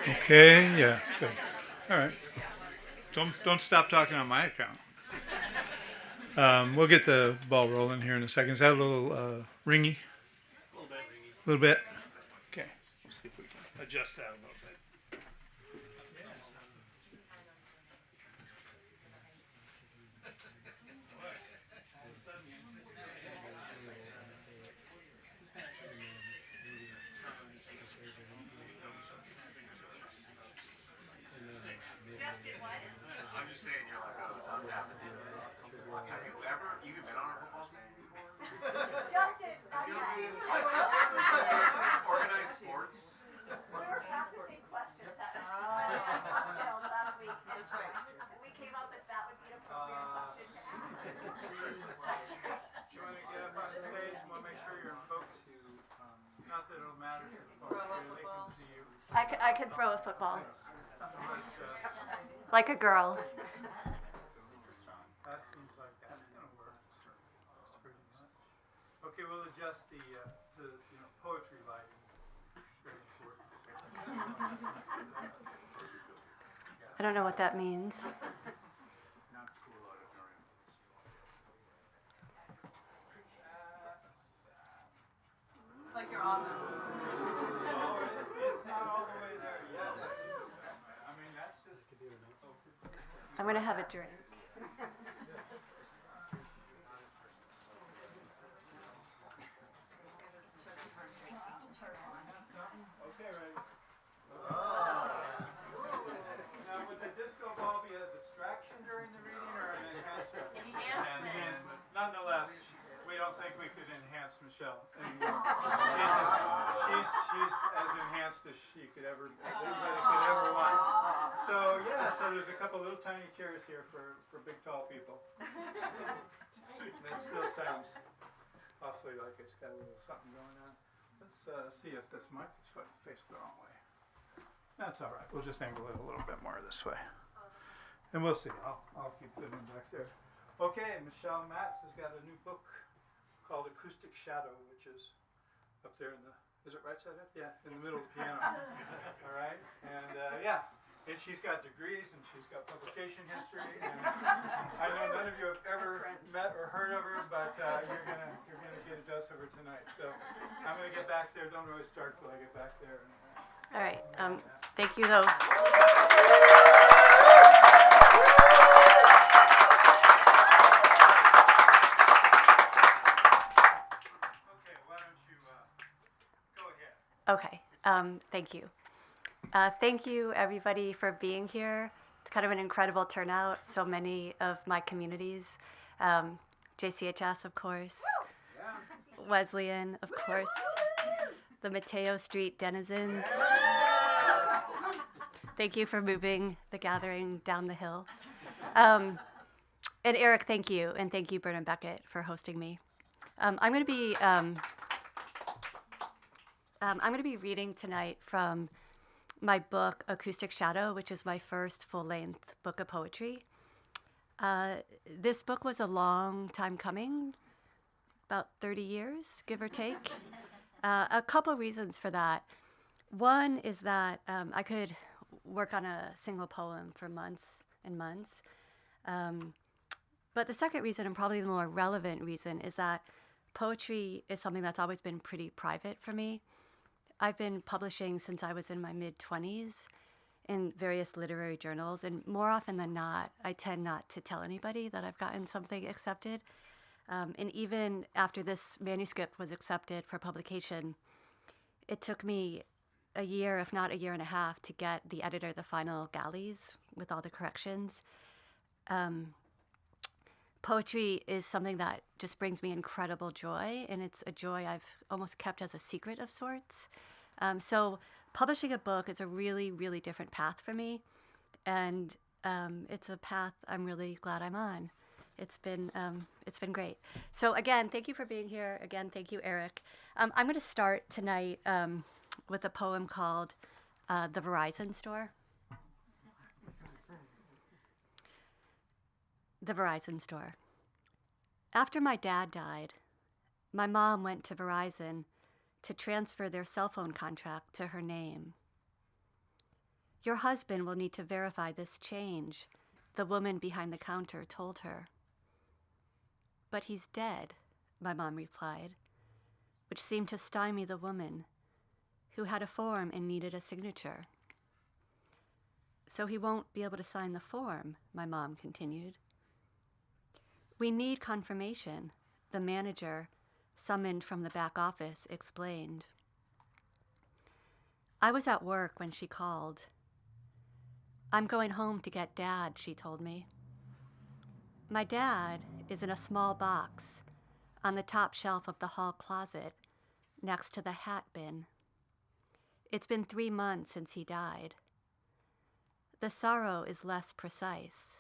Okay, yeah, good. All right. Don't stop talking on my account. We'll get the ball rolling here in a second. Is that a little ringy? A little bit. Okay. We'll see if we can adjust that a little bit. I'm just saying, you're like a South African. Have you ever even been on a football team before? Justin, have you seen Organized sports? We were practicing questions at cocktails last week. That's right. We came up with that would be an appropriate question to ask. You want to get up on stage? We'll make sure you're in focus. Not that it'll matter to the folks here. They can see you. I can throw a football. Like a girl. That seems like that's going to work. Pretty much. Okay, we'll adjust the poetry lighting. Very important. I don't know what that means. Not school auditorium. It's like your office. It's not all the way there yet. I mean, that's just. I'm going to have a drink. Okay, ready. Now, would the disco ball be a distraction during the reading or an enhancement? Enhancement. Nonetheless, we don't think we could enhance Michelle anymore. She's as enhanced as she could ever, anybody could ever want. So yeah, so there's a couple little tiny chairs here for big tall people. That still sounds awfully like it's got a little something going on. Let's see if this mic is faced the wrong way. That's all right. We'll just angle it a little bit more this way, and we'll see. I'll keep fiddling back there. Okay, Michelle Matz has got a new book called Acoustic Shadow, which is up there in the, is it right side up? Yeah, in the middle of the piano. All right, and yeah, and she's got degrees and she's got publication history. And I know none of you have ever met or heard of her, but you're gonna get a dose of her tonight. So I'm gonna get back there. Don't really start till I get back there. All right. Thank you, though. Okay, thank you. Thank you, everybody, for being here. It's kind of an incredible turnout. So many of my communities, JCHS, of course, Wesleyan, of course, the Mateo Street denizens. Thank you for moving the gathering down the hill. And Eric, thank you, and thank you, Bert and Beckett, for hosting me. I'm going to be reading tonight from my book, Acoustic Shadow, which is my first full-length book of poetry. This book was a long time coming, about 30 years, give or take. A couple reasons for that. One is that I could work on a single poem for months and months. But the second reason, and probably the more relevant reason, is that poetry is something that's always been pretty private for me. I've been publishing since I was in my mid-20s in various literary journals, and more often than not, I tend not to tell anybody that I've gotten something accepted. And even after this manuscript was accepted for publication, it took me a year, if not a year and a half, to get the editor the final galleys with all the corrections. Poetry is something that just brings me incredible joy, and it's a joy I've almost kept as a secret of sorts. So publishing a book is a really, really different path for me, and it's a path I'm really glad I'm on. It's been great. So again, thank you for being here. Again, thank you, Eric. I'm going to start tonight with a poem called The Verizon Store. The Verizon Store. After my dad died, my mom went to Verizon to transfer their cell phone contract to her name. Your husband will need to verify this change, the woman behind the counter told her. But he's dead, my mom replied, which seemed to stymie the woman, who had a form and needed a signature. So he won't be able to sign the form, my mom continued. We need confirmation, the manager, summoned from the back office, explained. I was at work when she called. I'm going home to get Dad, she told me. My dad is in a small box on the top shelf of the hall closet next to the hat bin. It's been 3 months since he died. The sorrow is less precise,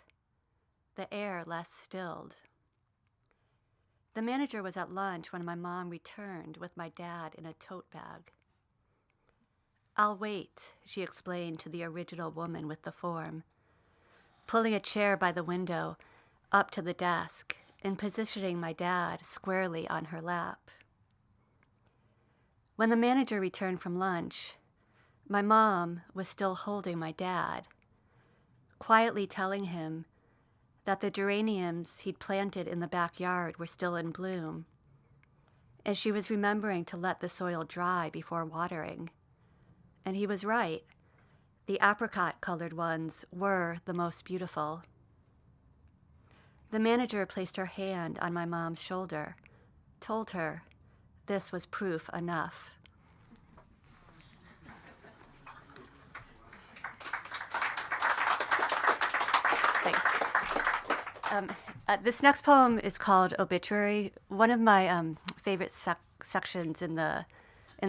the air less stilled. The manager was at lunch when my mom returned with my dad in a tote bag. I'll wait, she explained to the original woman with the form, pulling a chair by the window up to the desk and positioning my dad squarely on her lap. When the manager returned from lunch, my mom was still holding my dad, quietly telling him that the geraniums he'd planted in the backyard were still in bloom, and she was remembering to let the soil dry before watering. And he was right. The apricot-colored ones were the most beautiful. The manager placed her hand on my mom's shoulder, told her this was proof enough. Thanks. This next poem is called Obituary. One of my favorite sections in the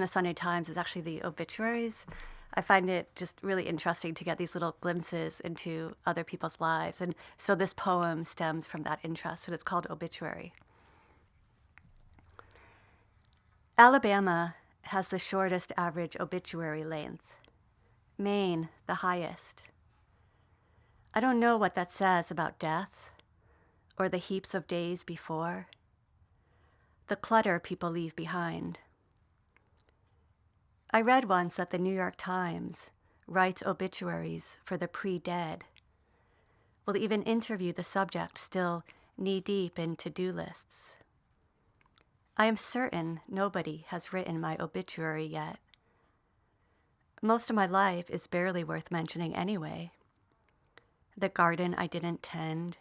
Sunday Times is actually the obituaries. I find it just really interesting to get these little glimpses into other people's lives. And so this poem stems from that interest, and it's called Obituary. Alabama has the shortest average obituary length. Maine, the highest. I don't know what that says about death or the heaps of days before, the clutter people leave behind. I read once that the New York Times writes obituaries for the pre-dead, will even interview the subject still knee-deep in to-do lists. I am certain nobody has written my obituary yet. Most of my life is barely worth mentioning anyway. The garden I didn't tend,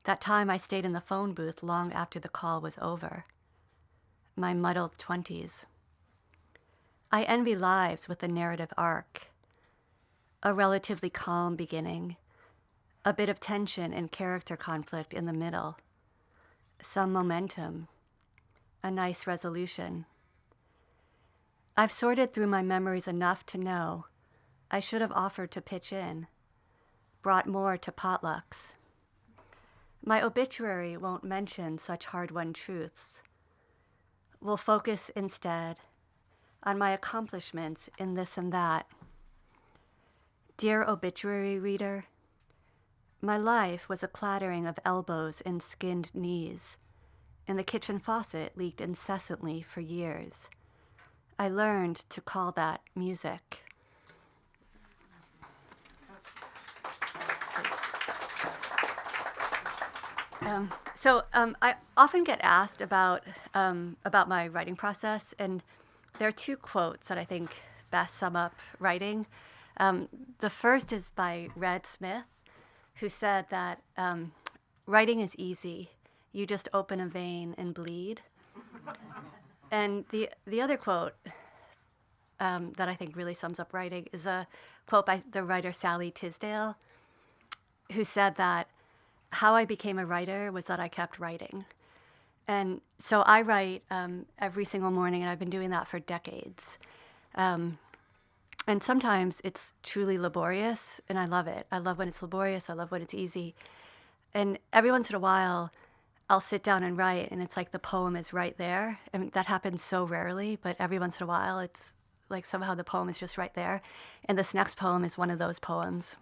that time I stayed in the phone booth long after the call was over, my muddled 20s. I envy lives with a narrative arc, a relatively calm beginning, a bit of tension and character conflict in the middle, some momentum, a nice resolution. I've sorted through my memories enough to know I should have offered to pitch in, brought more to potlucks. My obituary won't mention such hard-won truths. We'll focus instead on my accomplishments in this and that. Dear obituary reader, my life was a clattering of elbows and skinned knees, and the kitchen faucet leaked incessantly for years. I learned to call that music. I often get asked about my writing process, and there are 2 quotes that I think best sum up writing. The first is by Red Smith, who said that writing is easy. You just open a vein and bleed. And the other quote that I think really sums up writing is a quote by the writer Sally Tisdale, who said that how I became a writer was that I kept writing. And so I write every single morning, and I've been doing that for decades. And sometimes it's truly laborious, and I love it. I love when it's laborious. I love when it's easy. And every once in a while, I'll sit down and write, and it's like the poem is right there. And that happens so rarely, but every once in a while, it's like somehow the poem is just right there. And this next poem is one of those poems.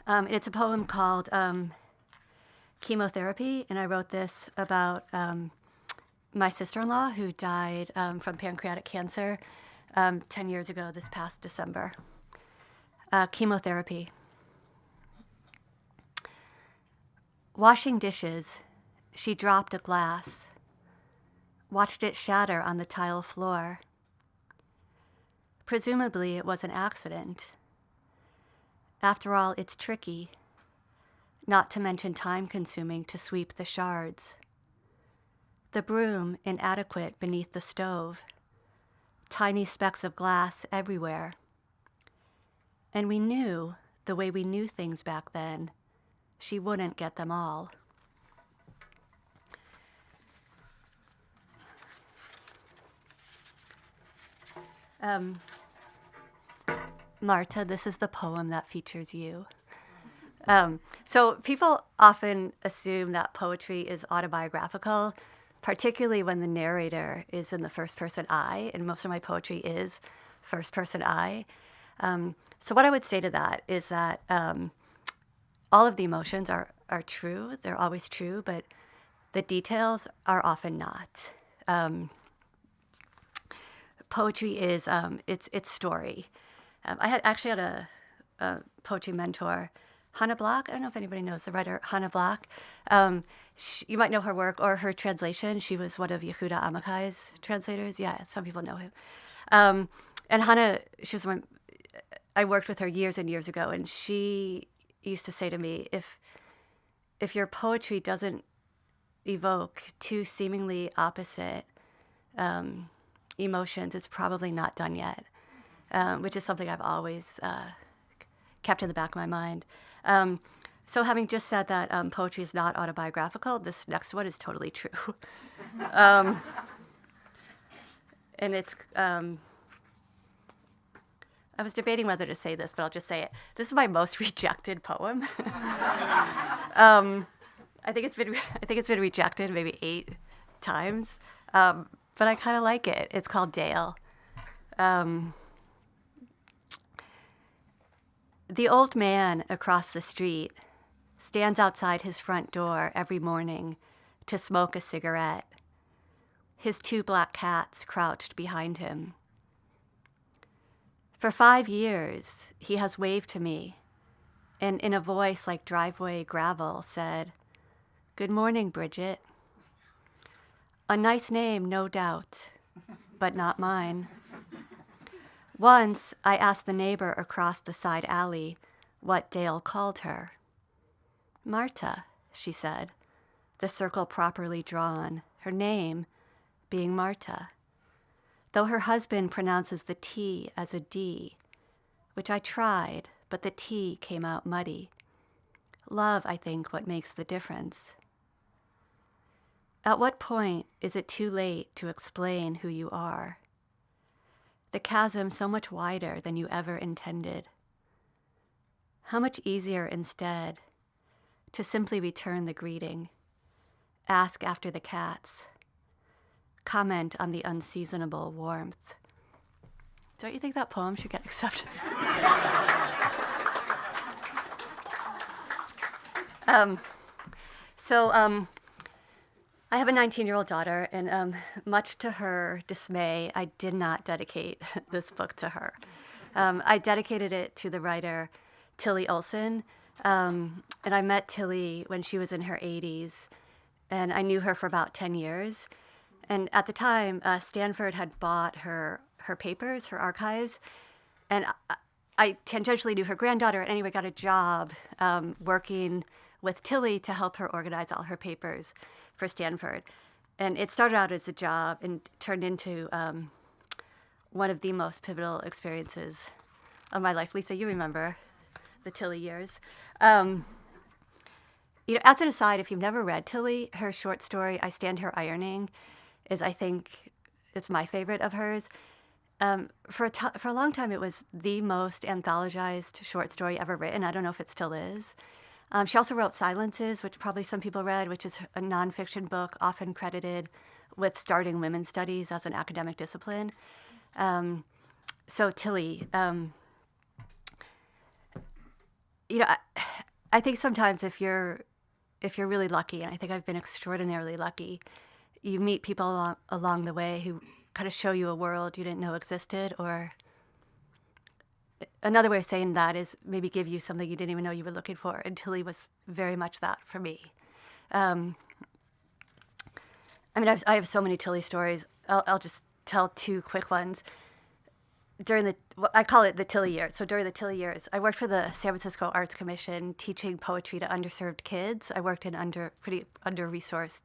It's a poem called Chemotherapy, and I wrote this about my sister-in-law who died from pancreatic cancer 10 years ago this past December. Chemotherapy. Washing dishes, she dropped a glass, watched it shatter on the tile floor. Presumably, it was an accident. After all, it's tricky, not to mention time-consuming, to sweep the shards. The broom inadequate beneath the stove, tiny specks of glass everywhere. And we knew, the way we knew things back then, she wouldn't get them all. Marta, this is the poem that features you. So people often assume that poetry is autobiographical, particularly when the narrator is in the first person I, and most of my poetry is first person I. So what I would say to that is that all of the emotions are true, they're always true, but the details are often not. Poetry is, it's story. I had a poetry mentor, Hannah Block. I don't know if anybody knows the writer Hannah Block. You might know her work or her translation. She was one of Yehuda Amakai's translators. Yeah, some people know him. And Hannah, I worked with her years and years ago, and she used to say to me, if your poetry doesn't evoke two seemingly opposite emotions, it's probably not done yet, which is something I've always kept in the back of my mind. So having just said that poetry is not autobiographical, this next one is totally true. And it's, I was debating whether to say this, but I'll just say it. This is my most rejected poem. I think it's been rejected maybe 8 times, but I kind of like it. It's called Dale. The old man across the street stands outside his front door every morning to smoke a cigarette, his 2 black cats crouched behind him. For 5 years, he has waved to me, and in a voice like driveway gravel said, "Good morning, Bridget." A nice name, no doubt, but not mine. Once, I asked the neighbor across the side alley what Dale called her. "Marta," she said, the circle properly drawn, her name being Marta, though her husband pronounces the T as a D, which I tried, but the T came out muddy. Love, I think, what makes the difference. At what point is it too late to explain who you are? The chasm so much wider than you ever intended. How much easier instead to simply return the greeting, ask after the cats, comment on the unseasonable warmth. Don't you think that poem should get accepted? I have a 19-year-old daughter, and much to her dismay, I did not dedicate this book to her. I dedicated it to the writer Tilly Olson, and I met Tilly when she was in her 80s, and I knew her for about 10 years. And at the time, Stanford had bought her papers, her archives, and I tangentially knew her granddaughter, and anyway, got a job working with Tilly to help her organize all her papers for Stanford. And it started out as a job and turned into one of the most pivotal experiences of my life. Lisa, you remember the Tilly years. As an aside, if you've never read Tilly, her short story, I Stand Here Ironing, is, I think, it's my favorite of hers. For a long time, it was the most anthologized short story ever written. I don't know if it still is. She also wrote Silences, which probably some people read, which is a nonfiction book often credited with starting women's studies as an academic discipline. So Tilly, I think sometimes if you're really lucky, and I think I've been extraordinarily lucky, you meet people along the way who kind of show you a world you didn't know existed, or another way of saying that is maybe give you something you didn't even know you were looking for. And Tilly was very much that for me. I mean, I have so many Tilly stories. I'll just tell two quick ones. I call it the Tilly years. So during the Tilly years, I worked for the San Francisco Arts Commission teaching poetry to underserved kids. I worked in pretty under-resourced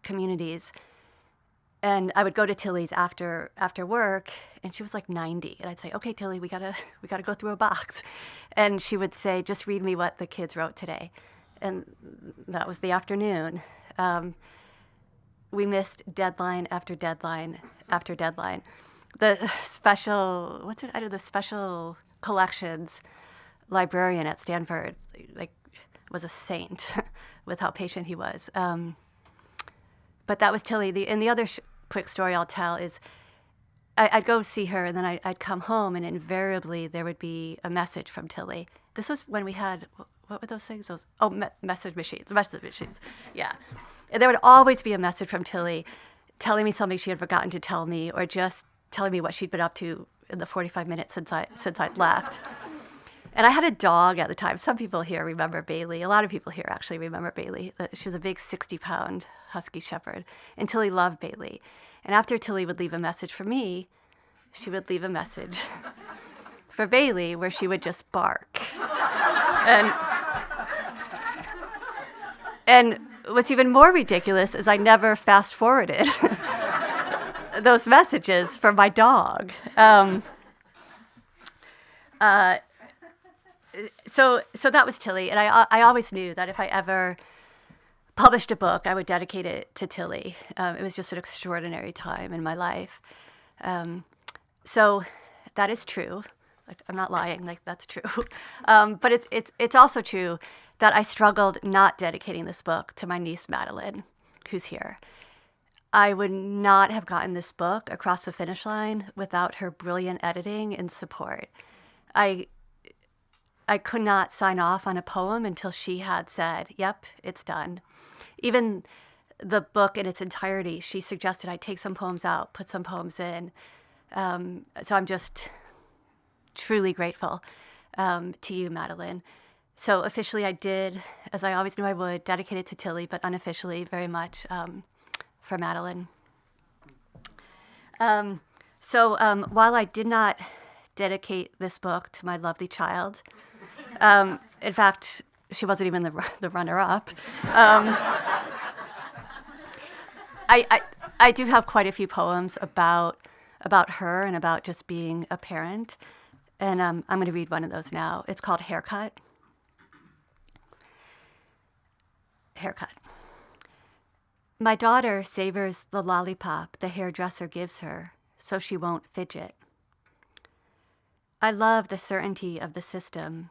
communities. And I would go to Tilly's after work, and she was like 90. And I'd say, okay, Tilly, we gotta go through a box. And she would say, just read me what the kids wrote today. And that was the afternoon. We missed deadline after deadline after deadline. The special collections librarian at Stanford, was a saint with how patient he was. But that was Tilly. And the other quick story I'll tell is I'd go see her, and then I'd come home, and invariably there would be a message from Tilly. This was when we had, what were those things? Message machines. Yeah. And there would always be a message from Tilly telling me something she had forgotten to tell me, or just telling me what she'd been up to in the 45 minutes since I'd left. And I had a dog at the time. Some people here remember Bailey. A lot of people here actually remember Bailey. She was a big 60-pound husky shepherd. And Tilly loved Bailey. And after Tilly would leave a message for me, she would leave a message for Bailey where she would just bark. And what's even more ridiculous is I never fast-forwarded those messages for my dog. So that was Tilly, and I always knew that if I ever published a book, I would dedicate it to Tilly. It was just an extraordinary time in my life. So that is true. I'm not lying. That's true. But it's also true that I struggled not dedicating this book to my niece Madeline, who's here. I would not have gotten this book across the finish line without her brilliant editing and support. I could not sign off on a poem until she had said, yep, it's done. Even the book in its entirety, she suggested I take some poems out, put some poems in. So I'm just truly grateful to you, Madeline. So officially I did, as I always knew I would, dedicate it to Tilly, but unofficially very much for Madeline. So while I did not dedicate this book to my lovely child, in fact, she wasn't even the runner-up, I do have quite a few poems about her and about just being a parent, and I'm going to read one of those now. It's called Haircut. Haircut. My daughter savors the lollipop the hairdresser gives her, so she won't fidget. I love the certainty of the system.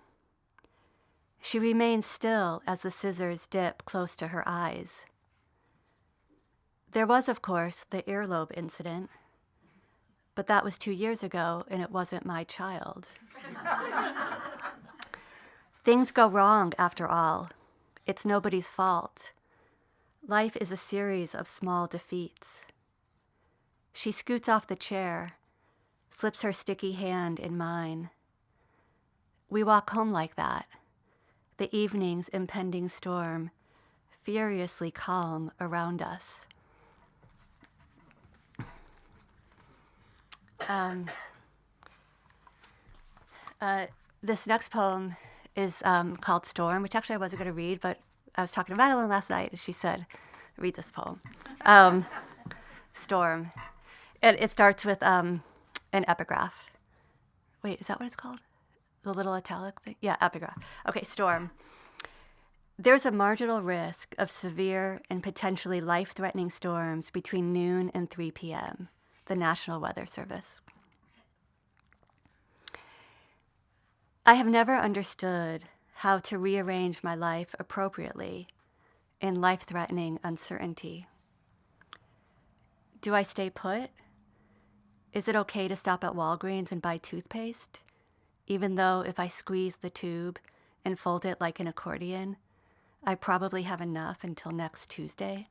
She remains still as the scissors dip close to her eyes. There was, of course, the earlobe incident, but that was 2 years ago, and it wasn't my child. Things go wrong, after all. It's nobody's fault. Life is a series of small defeats. She scoots off the chair, slips her sticky hand in mine. We walk home like that, the evening's impending storm, furiously calm around us. This next poem is called Storm, which actually I wasn't going to read, but I was talking to Madeline last night, and she said, read this poem. Storm. It starts with an epigraph. Wait, is that what it's called? The little italic thing? Yeah, epigraph. Okay, Storm. There's a marginal risk of severe and potentially life-threatening storms between noon and 3 p.m., the National Weather Service. I have never understood how to rearrange my life appropriately in life-threatening uncertainty. Do I stay put? Is it okay to stop at Walgreens and buy toothpaste, even though if I squeeze the tube and fold it like an accordion, I probably have enough until next Tuesday?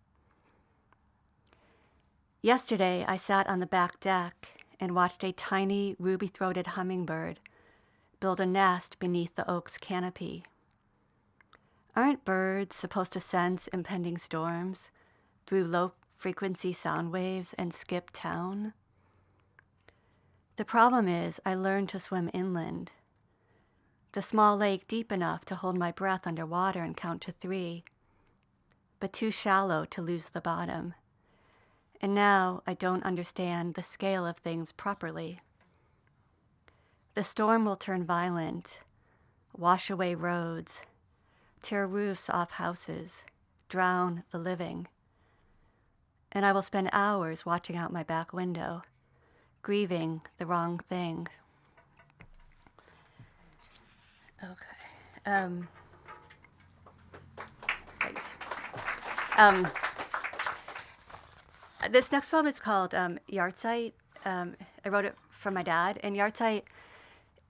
Yesterday, I sat on the back deck and watched a tiny ruby-throated hummingbird build a nest beneath the oak's canopy. Aren't birds supposed to sense impending storms through low-frequency sound waves and skip town? The problem is I learned to swim inland, the small lake deep enough to hold my breath underwater and count to 3, but too shallow to lose the bottom. And now I don't understand the scale of things properly. The storm will turn violent, wash away roads, tear roofs off houses, drown the living. And I will spend hours watching out my back window, grieving the wrong thing. Okay. Thanks. This next poem is called Yahrzeit. I wrote it for my dad. And Yahrzeit,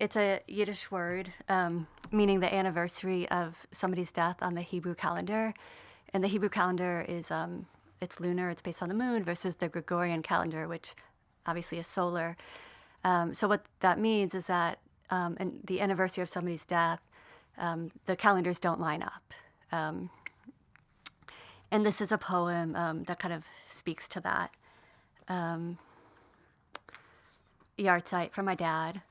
it's a Yiddish word meaning the anniversary of somebody's death on the Hebrew calendar. And the Hebrew calendar is, it's lunar, it's based on the moon, versus the Gregorian calendar, which obviously is solar. So what that means is that and the anniversary of somebody's death, the calendars don't line up. And this is a poem that kind of speaks to that. Yahrzeit from my dad,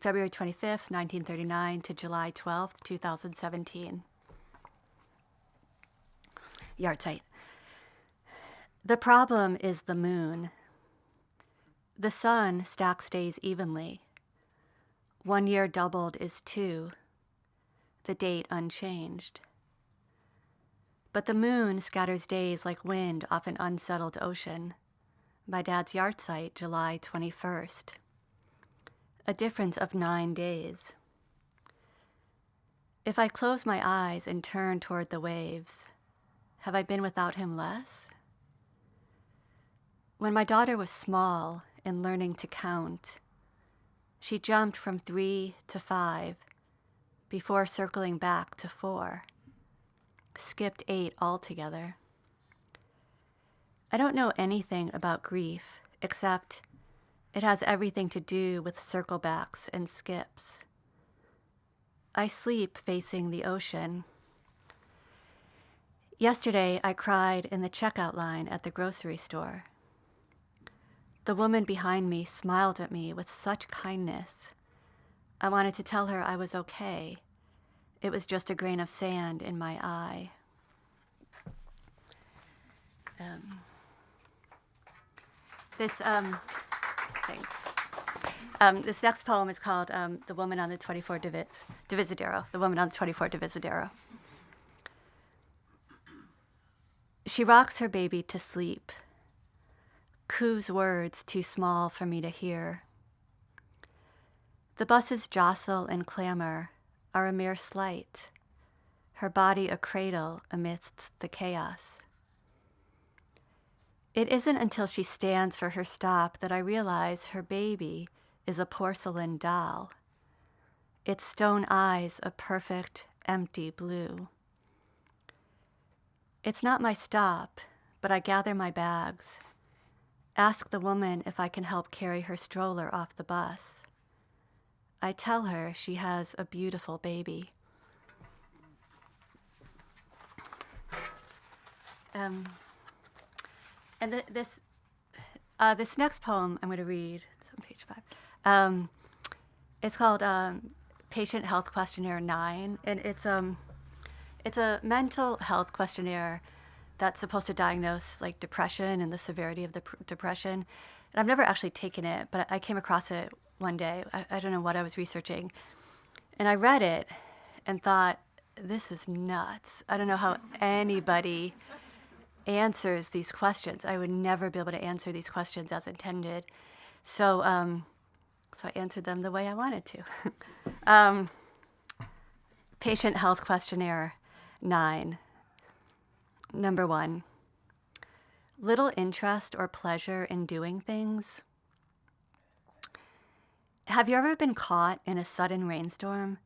February 25th, 1939 to July 12th, 2017. Yahrzeit. The problem is the moon. The sun stacks days evenly. 1 year doubled is 2, the date unchanged. But the moon scatters days like wind off an unsettled ocean. My dad's Yahrzeit, July 21st. A difference of 9 days. If I close my eyes and turn toward the waves, have I been without him less? When my daughter was small and learning to count, she jumped from 3 to 5 before circling back to 4, skipped 8 altogether. I don't know anything about grief except it has everything to do with circlebacks and skips. I sleep facing the ocean. Yesterday, I cried in the checkout line at the grocery store. The woman behind me smiled at me with such kindness. I wanted to tell her I was okay. It was just a grain of sand in my eye. Thanks. This next poem is called The Woman on the 24 Divisadero. The Woman on the 24 Divisadero. She rocks her baby to sleep, coos words too small for me to hear. The buses jostle and clamor are a mere slight, her body a cradle amidst the chaos. It isn't until she stands for her stop that I realize her baby is a porcelain doll, its stone eyes a perfect, empty blue. It's not my stop, but I gather my bags, ask the woman if I can help carry her stroller off the bus. I tell her she has a beautiful baby. This next poem I'm going to read, it's on page 5. It's called Patient Health Questionnaire 9, and it's a mental health questionnaire that's supposed to diagnose like depression and the severity of the depression. And I've never actually taken it, but I came across it one day. I don't know what I was researching. And I read it and thought, this is nuts. I don't know how anybody answers these questions. I would never be able to answer these questions as intended. So I answered them the way I wanted to. Patient Health Questionnaire 9. Number 1, little interest or pleasure in doing things. Have you ever been caught in a sudden rainstorm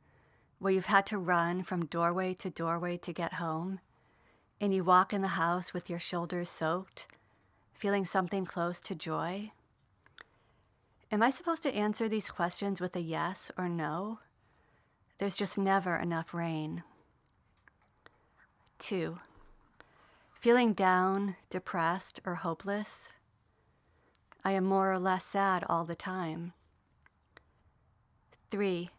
where you've had to run from doorway to get home, and you walk in the house with your shoulders soaked, feeling something close to joy? Am I supposed to answer these questions with a yes or no? There's just never enough rain. 2. Feeling down, depressed, or hopeless? I am more or less sad all the time. 3.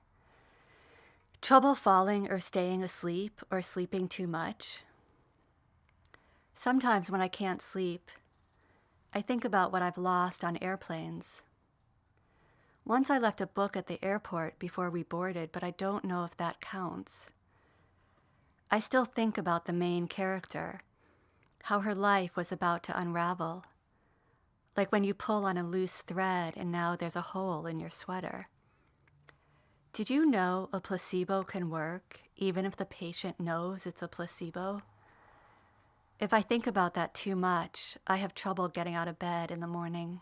Trouble falling or staying asleep or sleeping too much? Sometimes when I can't sleep, I think about what I've lost on airplanes. Once I left a book at the airport before we boarded, but I don't know if that counts. I still think about the main character, how her life was about to unravel, like when you pull on a loose thread and now there's a hole in your sweater. Did you know a placebo can work even if the patient knows it's a placebo? If I think about that too much, I have trouble getting out of bed in the morning.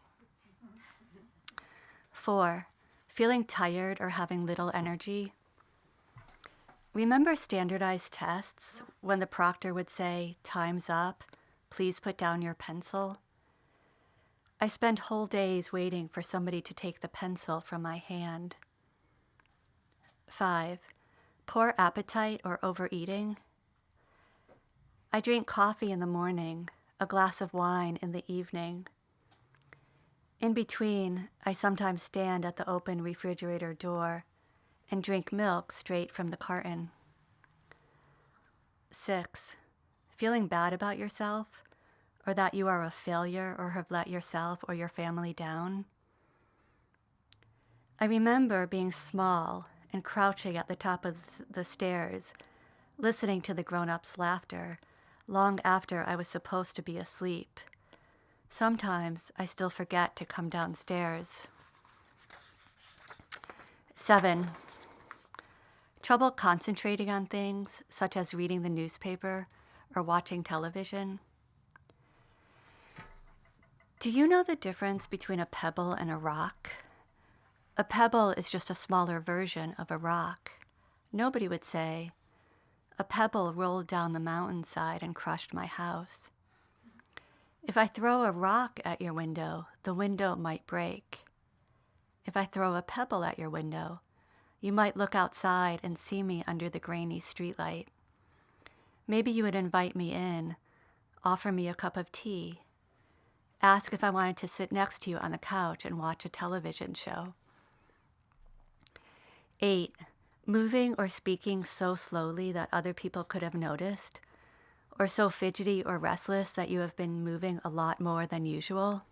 4. Feeling tired or having little energy? Remember standardized tests when the proctor would say, "Time's up, please put down your pencil"? I spend whole days waiting for somebody to take the pencil from my hand. 5. Poor appetite or overeating? I drink coffee in the morning, a glass of wine in the evening. In between, I sometimes stand at the open refrigerator door and drink milk straight from the carton. 6. Feeling bad about yourself, or that you are a failure or have let yourself or your family down? I remember being small and crouching at the top of the stairs, listening to the grown-ups' laughter, long after I was supposed to be asleep. Sometimes I still forget to come downstairs. 7. Trouble concentrating on things, such as reading the newspaper or watching television? Do you know the difference between a pebble and a rock? A pebble is just a smaller version of a rock. Nobody would say, "A pebble rolled down the mountainside and crushed my house." If I throw a rock at your window, the window might break. If I throw a pebble at your window, you might look outside and see me under the grainy streetlight. Maybe you would invite me in, offer me a cup of tea, ask if I wanted to sit next to you on the couch and watch a television show. 8. Moving or speaking so slowly that other people could have noticed, or so fidgety or restless that you have been moving a lot more than usual.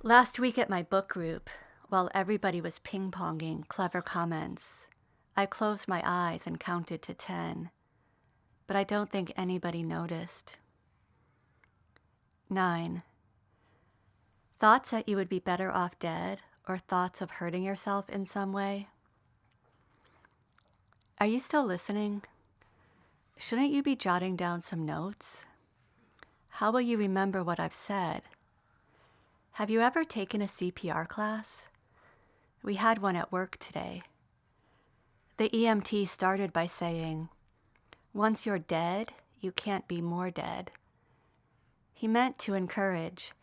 Last week at my book group, while everybody was ping-ponging clever comments, I closed my eyes and counted to 10, but I don't think anybody noticed. 9. Thoughts that you would be better off dead, or thoughts of hurting yourself in some way? Are you still listening? Shouldn't you be jotting down some notes? How will you remember what I've said? Have you ever taken a CPR class? We had one at work today. The EMT started by saying, "Once you're dead, you can't be more dead." He meant to encourage.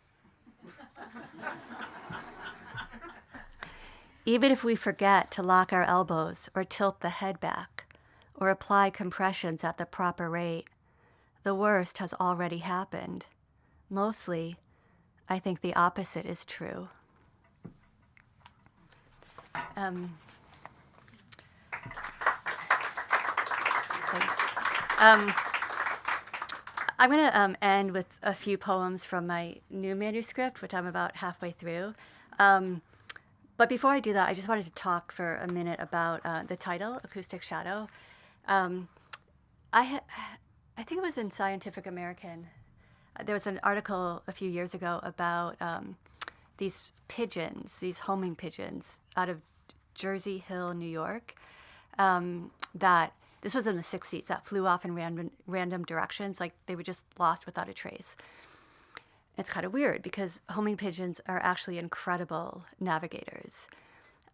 Even if we forget to lock our elbows or tilt the head back or apply compressions at the proper rate, the worst has already happened. Mostly, I think the opposite is true. Thanks. I'm going to end with a few poems from my new manuscript, which I'm about halfway through. But before I do that, I just wanted to talk for a minute about the title, Acoustic Shadow. I think it was in Scientific American. There was an article a few years ago about these pigeons, these homing pigeons out of Jersey Hill, New York, that this was in the 60s, that flew off in random directions, like they were just lost without a trace. It's kind of weird because homing pigeons are actually incredible navigators.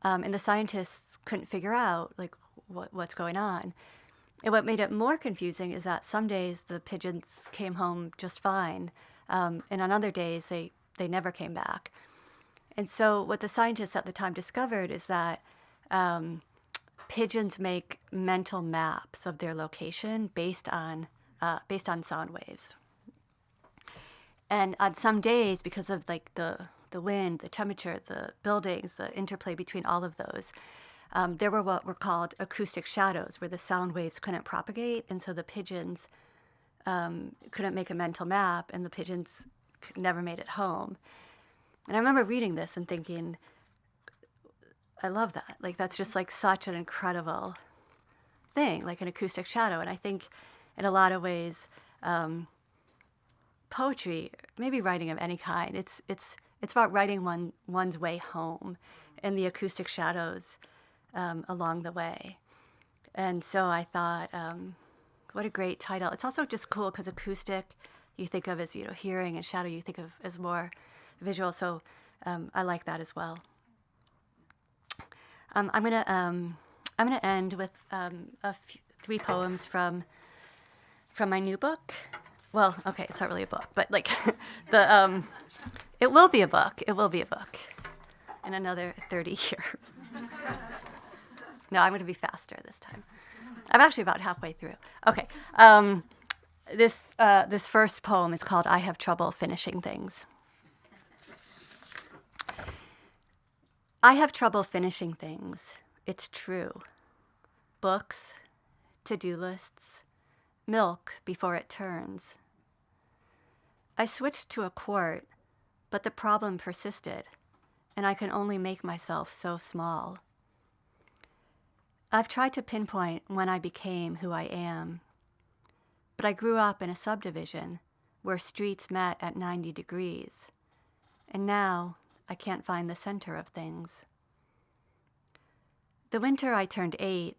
And the scientists couldn't figure out like what's going on. And what made it more confusing is that some days the pigeons came home just fine, and on other days they never came back. And so what the scientists at the time discovered is that pigeons make mental maps of their location based on sound waves. And on some days, because of like the wind, the temperature, the buildings, the interplay between all of those, there were what were called acoustic shadows, where the sound waves couldn't propagate, and so the pigeons couldn't make a mental map, and the pigeons never made it home. And I remember reading this and thinking, I love that. Like, that's just like such an incredible thing, like an acoustic shadow. And I think in a lot of ways, poetry, maybe writing of any kind, it's about writing one's way home and the acoustic shadows along the way. And so I thought, what a great title. It's also just cool because acoustic you think of as, hearing, and shadow you think of as more visual. So I like that as well. I'm gonna end with 3 poems from my new book. Well, okay, it's not really a book, but like it will be a book. It will be a book in another 30 years. No, I'm going to be faster this time. I'm actually about halfway through. Okay. This first poem is called "I Have Trouble Finishing Things." I have trouble finishing things. It's true. Books, to-do lists, milk before it turns. I switched to a quart, but the problem persisted, and I can only make myself so small. I've tried to pinpoint when I became who I am, but I grew up in a subdivision where streets met at 90 degrees, and now I can't find the center of things. The winter I turned 8,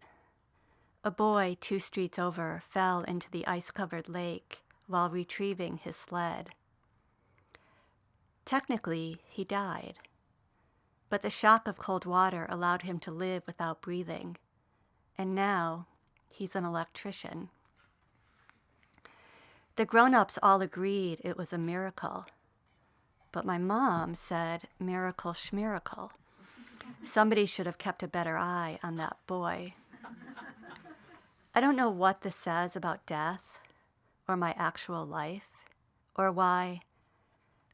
a boy 2 streets over fell into the ice-covered lake while retrieving his sled. Technically, he died, but the shock of cold water allowed him to live without breathing, and now he's an electrician. The grown-ups all agreed it was a miracle, but my mom said miracle schmiracle. Somebody should have kept a better eye on that boy. I don't know what this says about death or my actual life, or why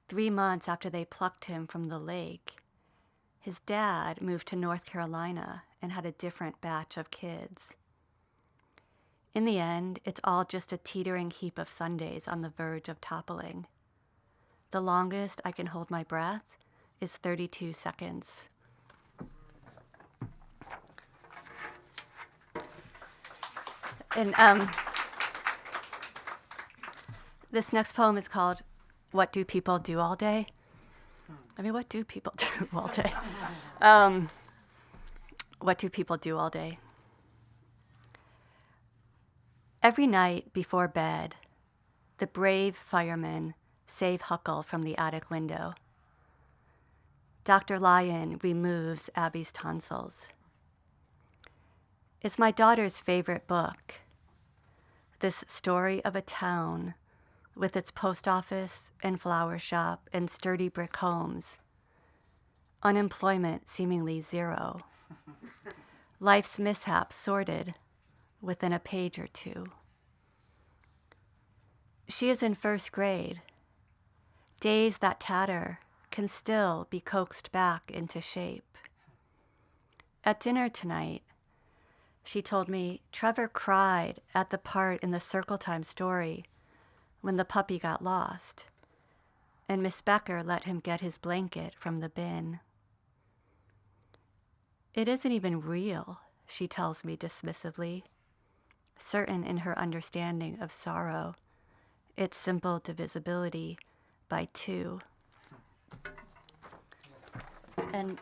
3 months after they plucked him from the lake, his dad moved to North Carolina and had a different batch of kids. In the end, it's all just a teetering heap of Sundays on the verge of toppling. The longest I can hold my breath is 32 seconds. And this next poem is called "What Do People Do All Day?" I mean, what do people do all day? What do people do all day? Every night before bed, the brave firemen save Huckle from the attic window. Dr. Lyon removes Abby's tonsils. It's my daughter's favorite book, this story of a town with its post office and flower shop and sturdy brick homes, unemployment seemingly 0, life's mishaps sorted within a page or 2. She is in 1st grade. Days that tatter can still be coaxed back into shape. At dinner tonight, she told me Trevor cried at the part in the Circle Time story when the puppy got lost, and Miss Becker let him get his blanket from the bin. It isn't even real, she tells me dismissively, certain in her understanding of sorrow, its simple divisibility by 2. And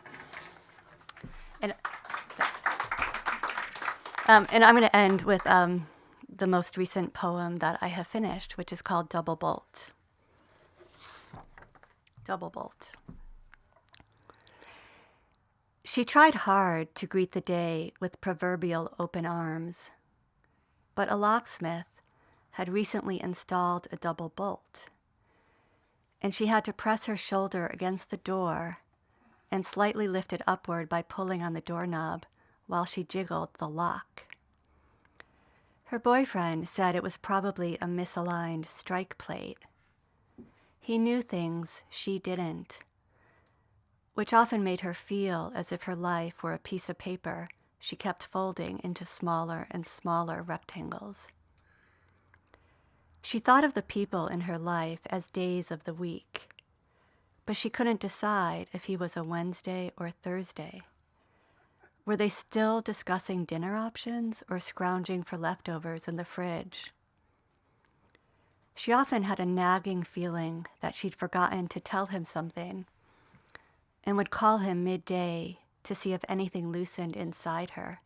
thanks. And I'm going to end with the most recent poem that I have finished, which is called Double Bolt. Double Bolt. She tried hard to greet the day with proverbial open arms, but a locksmith had recently installed a double bolt, and she had to press her shoulder against the door and slightly lifted upward by pulling on the doorknob while she jiggled the lock. Her boyfriend said it was probably a misaligned strike plate. He knew things she didn't, which often made her feel as if her life were a piece of paper she kept folding into smaller and smaller rectangles. She thought of the people in her life as days of the week, but she couldn't decide if he was a Wednesday or Thursday. Were they still discussing dinner options or scrounging for leftovers in the fridge? She often had a nagging feeling that she'd forgotten to tell him something and would call him midday to see if anything loosened inside her.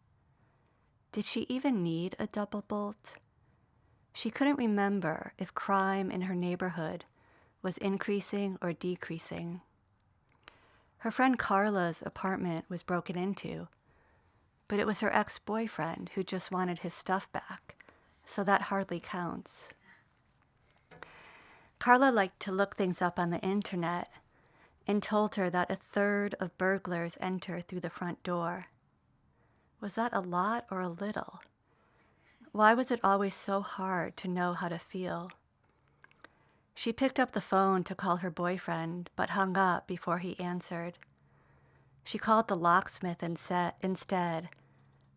Did she even need a double bolt? She couldn't remember if crime in her neighborhood was increasing or decreasing. Her friend Carla's apartment was broken into, but it was her ex-boyfriend who just wanted his stuff back, so that hardly counts. Carla liked to look things up on the internet and told her that 1/3 of burglars enter through the front door. Was that a lot or a little? Why was it always so hard to know how to feel? She picked up the phone to call her boyfriend, but hung up before he answered. She called the locksmith instead,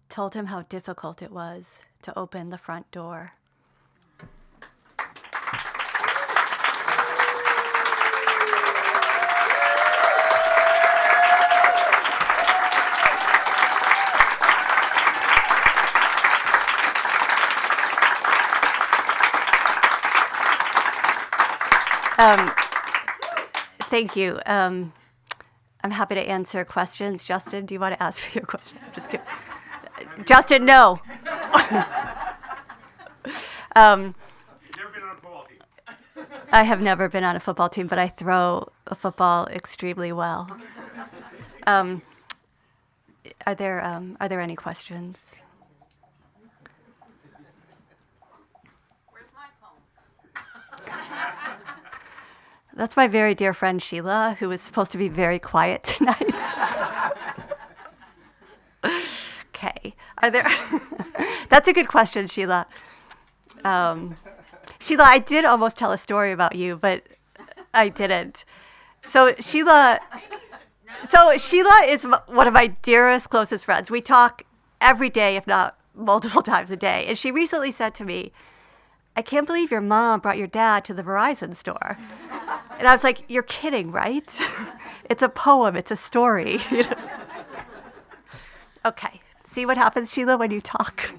told him how difficult it was to open the front door. Thank you. I'm happy to answer questions. Justin, do you want to ask me your question? I'm just kidding. Justin, no. You've never been on a football team? I have never been on a football team, but I throw a football extremely well. Are there any questions? Where's my phone? That's my very dear friend Sheila, who was supposed to be very quiet tonight. Okay. Are there? That's a good question, Sheila. Sheila, I did almost tell a story about you, but I didn't. So Sheila is one of my dearest, closest friends. We talk every day, if not multiple times a day. And she recently said to me, "I can't believe your mom brought your dad to the Verizon store." And I was like, "You're kidding, right? It's a poem. It's a story." You know? Okay. See what happens, Sheila, when you talk?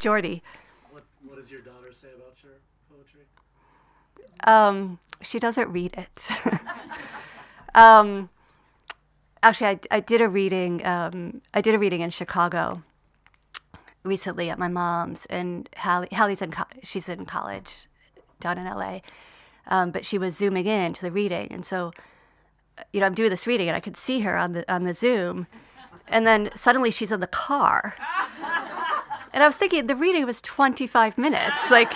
Jordy. What does your daughter say about your poetry? She doesn't read it. Actually, I did a reading. I did a reading in Chicago recently at my mom's, and Hallie's she's in college down in LA, but she was zooming in to the reading, and so, I'm doing this reading, and I could see her on the Zoom, and then suddenly she's in the car, and I was thinking the reading was 25 minutes, like.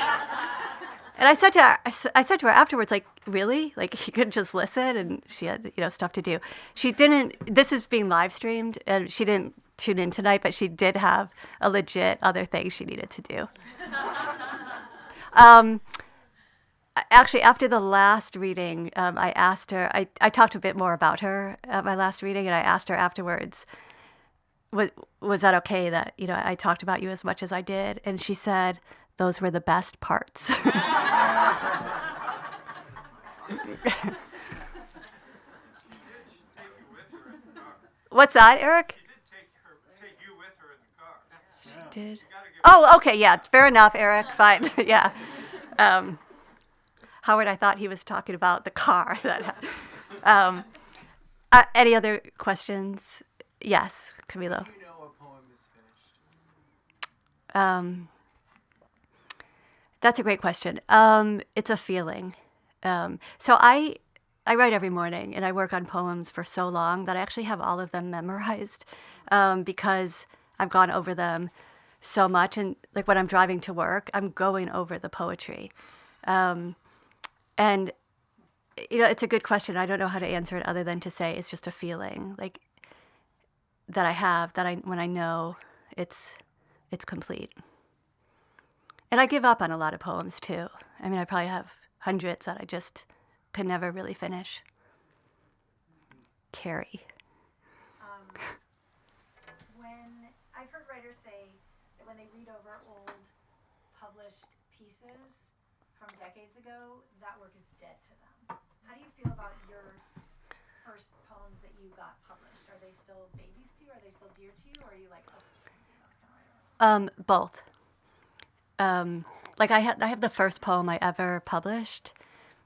And I said to her afterwards, like, really? Like, you could just listen? And she had, stuff to do. She didn't, this is being live streamed, and she didn't tune in tonight, but she did have a legit other thing she needed to do. Actually, after the last reading, I asked her, I talked a bit more about her at my last reading, and I asked her afterwards, was that okay that, I talked about you as much as I did? And she said, "Those were the best parts." What's that, Eric? She did take you with her in the car. She did. Oh, okay, yeah, fair enough, Eric. Fine, yeah. Howard, I thought he was talking about the car. Any other questions? Yes, Camilo. Do you know a poem is finished? That's a great question. It's a feeling. So I write every morning, and I work on poems for so long that I actually have all of them memorized because I've gone over them so much. And like when I'm driving to work, I'm going over the poetry. And It's a good question. I don't know how to answer it other than to say it's just a feeling like that I have when I know it's complete. And I give up on a lot of poems too. I mean, I probably have hundreds that I just could never really finish. Carrie. When I've heard writers say that when they read over old published pieces from decades ago, that work is dead to them. How do you feel about your first poems that you got published? Are they still babies to you? Are they still dear to you? Or are you like, oh, that's kind of right? Both. Like I have the first poem I ever published.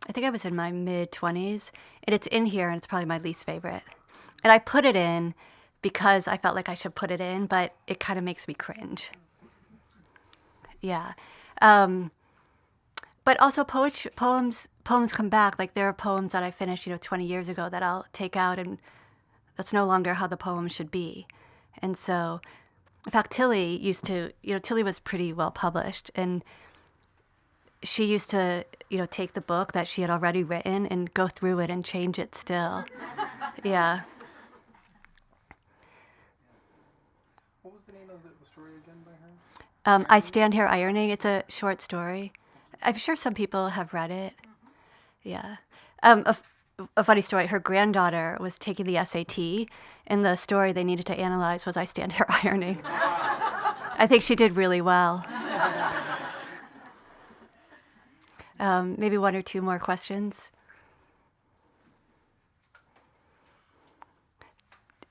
I think I was in my mid-20s, and it's in here, and it's probably my least favorite. And I put it in because I felt like I should put it in, but it kind of makes me cringe. Yeah. But also poems come back. Like there are poems that I finished, 20 years ago that I'll take out, and that's no longer how the poem should be. And so, in fact, Tilly Tilly was pretty well published, and she used to, take the book that she had already written and go through it and change it still. Yeah. What was the name of the story again by her? I Stand Here Ironing. It's a short story. I'm sure some people have read it. Yeah. A funny story. Her granddaughter was taking the SAT, and the story they needed to analyze was I Stand Here Ironing. I think she did really well. Maybe one or two more questions.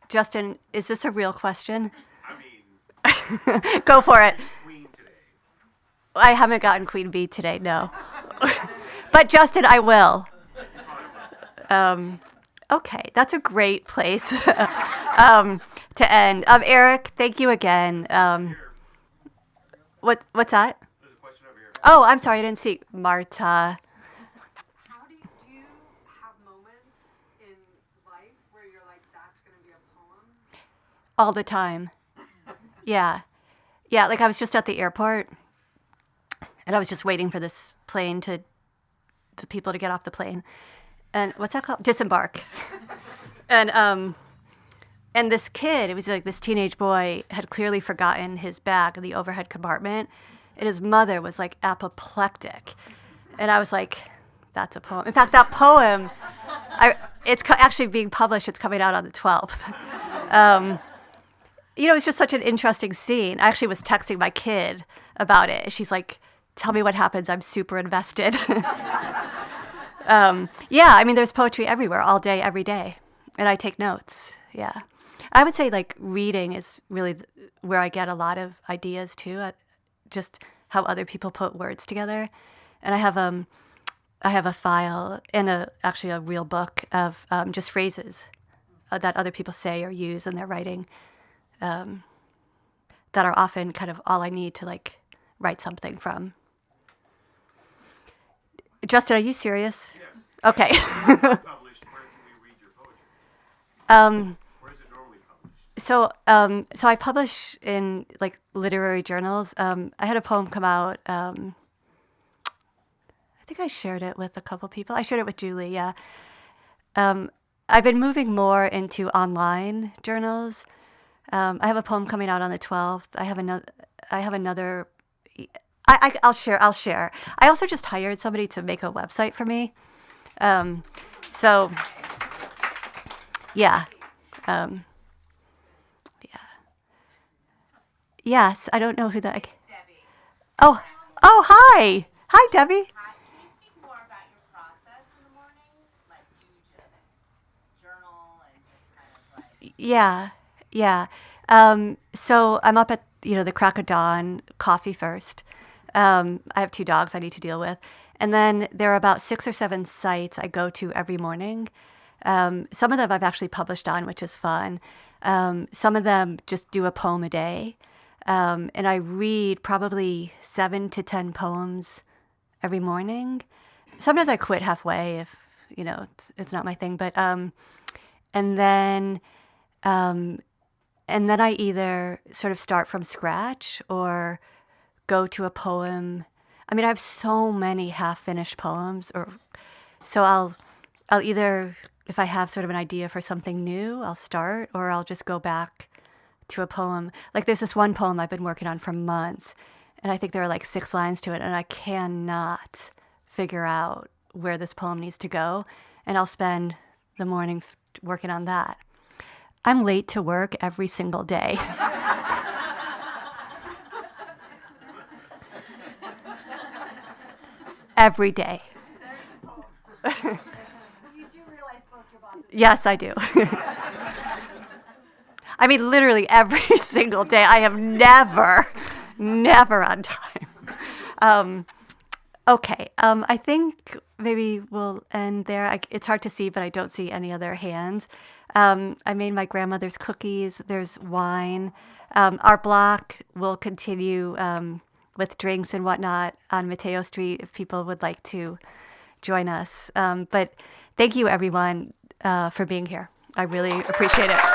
Justin, is this a real question? I mean, Go for it. Queen today. I haven't gotten Queen Bee today, no. But Justin, I will. Okay, that's a great place to end. Eric, thank you again. What's that? There's a question over here. Oh, I'm sorry, I didn't see Marta. How do you have moments in life where you're like, that's going to be a poem? All the time. Yeah. Yeah, like I was just at the airport, and I was just waiting for this plane the people to get off the plane. And what's that called? Disembark. And this kid, it was like this teenage boy, had clearly forgotten his bag in the overhead compartment, and his mother was like apoplectic. And I was like, that's a poem. In fact, that poem, it's actually being published. It's coming out on the 12th. It's just such an interesting scene. I actually was texting my kid about it. She's like, tell me what happens. I'm super invested. Yeah, I mean, there's poetry everywhere, all day, every day. And I take notes. Yeah. I would say like reading is really where I get a lot of ideas too, just how other people put words together. And I have a file and actually a real book of just phrases that other people say or use in their writing that are often kind of all I need to like write something from. Justin, are you serious? Yes. Okay. Published. Where can we read your poetry? Where is it normally published? So I publish in like literary journals. I had a poem come out. I think I shared it with a couple people. I shared it with Julie. Yeah. I've been moving more into online journals. I have a poem coming out on the 12th. I have another. I'll share. I also just hired somebody to make a website for me. So, yeah. Yeah. Yes, I don't know who that. Debbie. Oh, hi. Hi, Debbie. Hi. Can you speak more about your process in the morning? Like, do you just journal and just kind of like... Yeah. So I'm up at, the crack of dawn, coffee first. I have 2 dogs I need to deal with. And then there are about 6 or 7 sites I go to every morning. Some of them I've actually published on, which is fun. Some of them just do a poem a day. And I read probably 7 to 10 poems every morning. Sometimes I quit halfway if, it's not my thing. But and then I either sort of start from scratch or go to a poem. I mean, I have so many half-finished poems, so I'll either, if I have sort of an idea for something new, I'll start, or I'll just go back to a poem. Like there's this one poem I've been working on for months, and I think there are like 6 lines to it, and I cannot figure out where this poem needs to go, and I'll spend the morning working on that. I'm late to work every single day. Every day. You do realize both your bosses. Yes, I do. I mean, literally every single day. I am never on time. Okay. I think maybe we'll end there. It's hard to see, but I don't see any other hands. I made my grandmother's cookies. There's wine. Our block will continue with drinks and whatnot on Mateo Street if people would like to join us. But thank you, everyone, for being here. I really appreciate it.